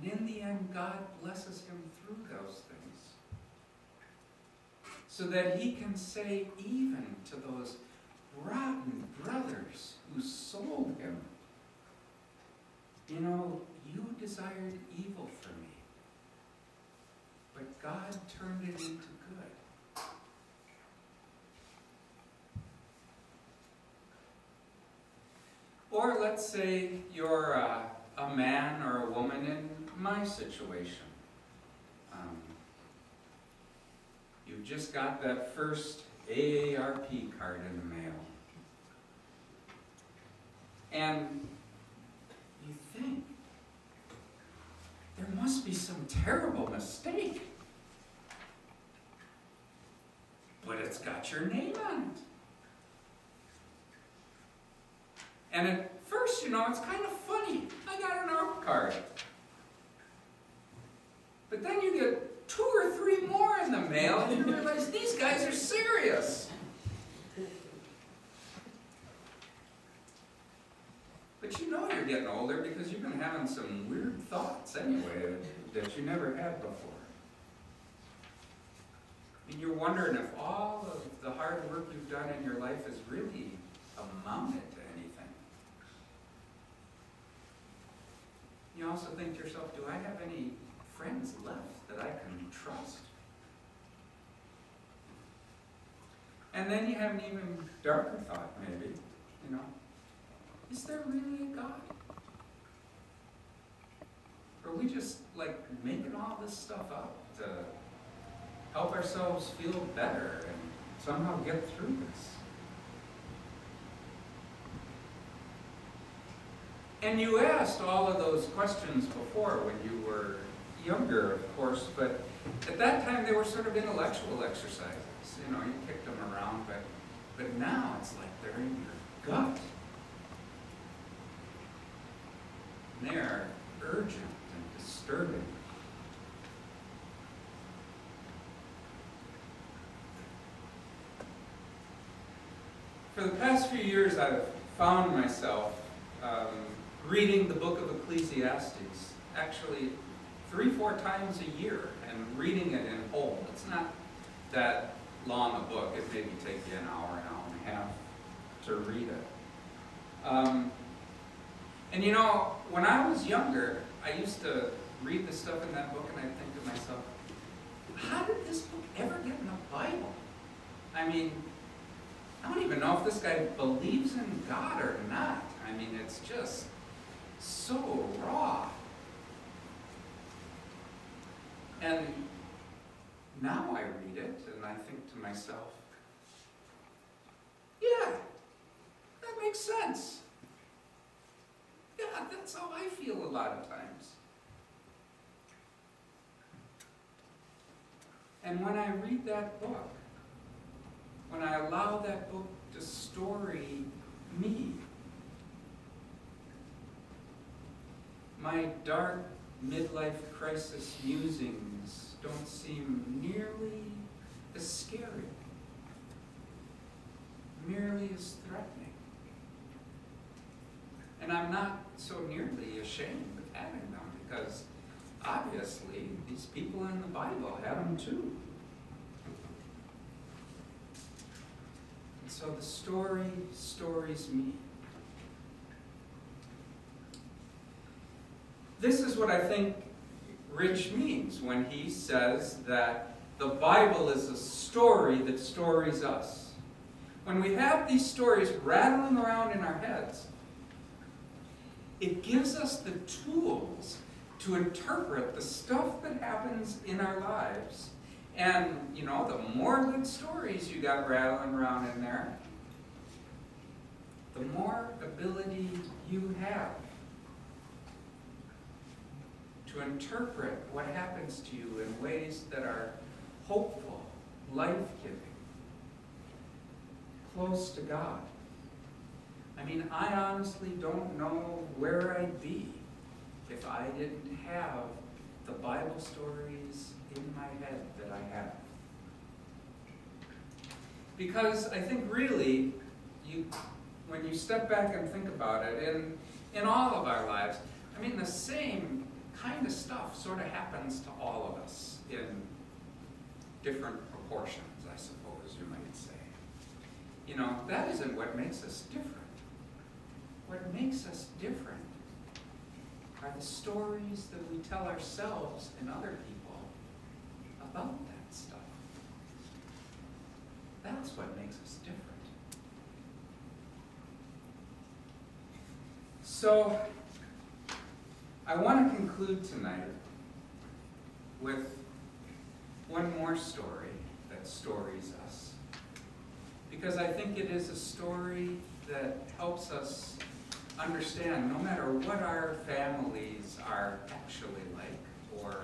And in the end, God blesses him through those things. So that he can say even to those rotten brothers who sold him, you know, you desired evil for me, but God turned it into good. Or let's say you're a man or a woman in my situation. You just got that first AARP card in the mail. And you think, there must be some terrible mistake. But it's got your name on it. And at first, you know, it's kind of funny. I got an ARP card. But then you get 2 or 3 more in the mail, and you realize these guys are serious. But you know you're getting older because you've been having some weird thoughts anyway that you never had before. And you're wondering if all of the hard work you've done in your life has really amounted to anything. You also think to yourself, do I have any friends left that I can trust? And then you have an even darker thought, maybe, you know, is there really a God? Or are we just like making all this stuff up to help ourselves feel better and somehow get through this? And you asked all of those questions before when you were younger, of course, but at that time they were sort of intellectual exercises. You know, you kicked them around, but now it's like they're in your gut. And they are urgent and disturbing. For the past few years, I've found myself reading the book of Ecclesiastes, actually 3-4 times a year, and reading it in whole. It's not that long a book. It maybe take you an hour and a half to read it. And you know, when I was younger, I used to read the stuff in that book and I'd think to myself, how did this book ever get in the Bible? I mean, I don't even know if this guy believes in God or not. I mean, it's just so raw. And now I read it and I think to myself, yeah, that makes sense. Yeah, that's how I feel a lot of times. And when I read that book, when I allow that book to story me, my dark midlife crisis musings don't seem nearly as scary, merely as threatening. And I'm not so nearly ashamed of having them, because obviously these people in the Bible have them too. And so the story stories me. This is what I think Rich means when he says that the Bible is a story that stories us. When we have these stories rattling around in our heads, it gives us the tools to interpret the stuff that happens in our lives. And, you know, the more good stories you got rattling around in there, the more ability you have to interpret what happens to you in ways that are hopeful, life-giving, close to God. I mean, I honestly don't know where I'd be if I didn't have the Bible stories in my head that I have. Because I think really, when you step back and think about it, in all of our lives, I mean, the same kind of stuff sort of happens to all of us in different proportions, I suppose you might say. You know, that isn't what makes us different. What makes us different are the stories that we tell ourselves and other people about that stuff. That's what makes us different. So, I want to conclude tonight with one more story that stories us. Because I think it is a story that helps us understand, no matter what our families are actually like, or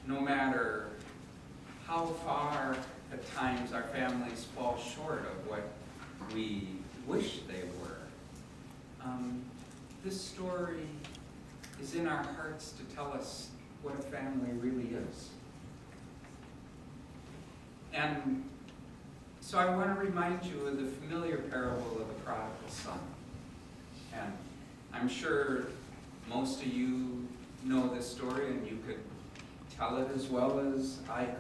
no matter how far at times our families fall short of what we wish they were, this story is in our hearts to tell us what a family really is. And so I want to remind you of the familiar parable of the prodigal son. And I'm sure most of you know this story, and you could tell it as well as I could.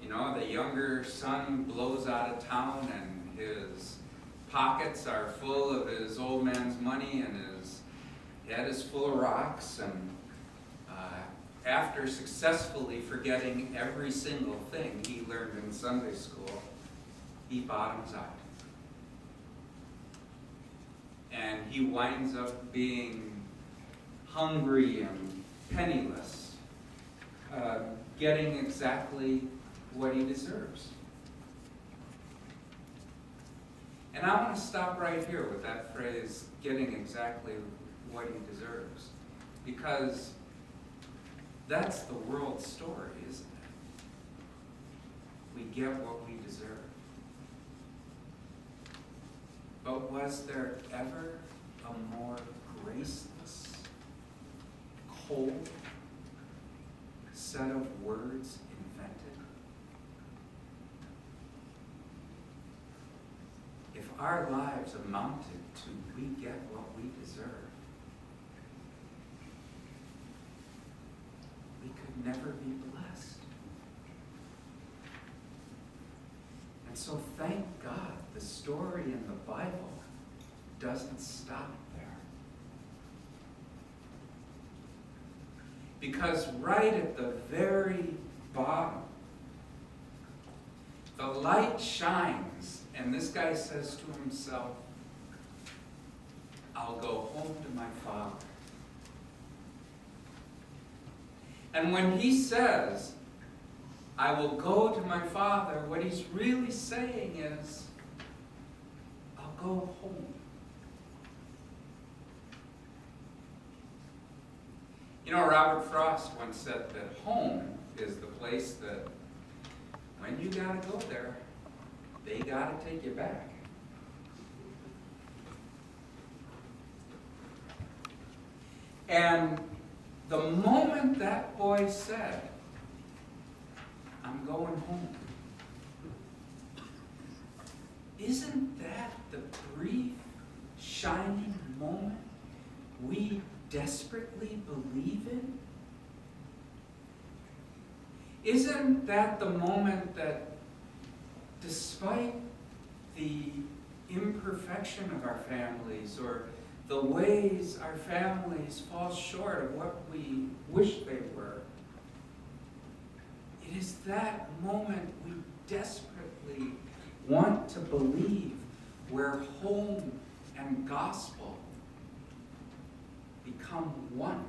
You know, the younger son blows out of town, and his pockets are full of his old man's money, and his head is full of rocks. And after successfully forgetting every single thing he learned in Sunday school, he bottoms out. And he winds up being hungry and penniless, getting exactly what he deserves. And I want to stop right here with that phrase, getting exactly what he deserves, because that's the world's story, isn't it? We get what we deserve. But was there ever a more graceless, cold set of words invented? If our lives amounted to we get what we deserve, we could never be blessed. And so thank God the story in the Bible doesn't stop there. Because right at the very bottom, the light shines, and this guy says to himself, I'll go home to my father. And when he says, I will go to my father, what he's really saying is, I'll go home. You know, Robert Frost once said that home is the place that when you gotta go there, they gotta take you back. And the moment that boy said, I'm going home, isn't that the brief, shining moment we desperately believe in? Isn't that the moment that, despite the imperfection of our families or the ways our families fall short of what we wish they were, it is that moment we desperately want to believe where home and gospel become one.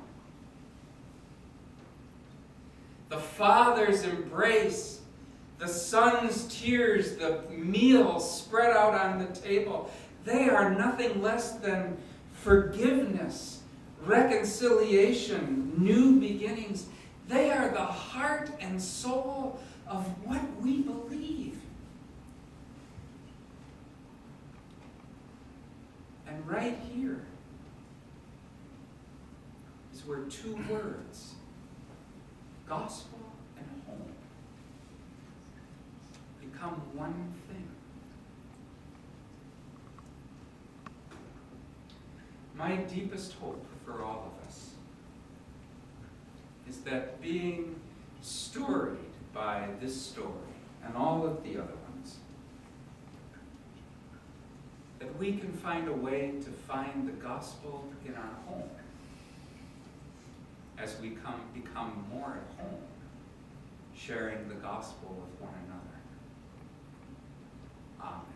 The Father's embrace, the Son's tears, the meal spread out on the table, they are nothing less than forgiveness, reconciliation, new beginnings. They are the heart and soul of what we believe. And right here is where two words, gospel and home, become one thing. My deepest hope for all of us is that being storied by this story and all of the other ones, that we can find a way to find the gospel in our home as we become more at home, sharing the gospel with one another. Amen.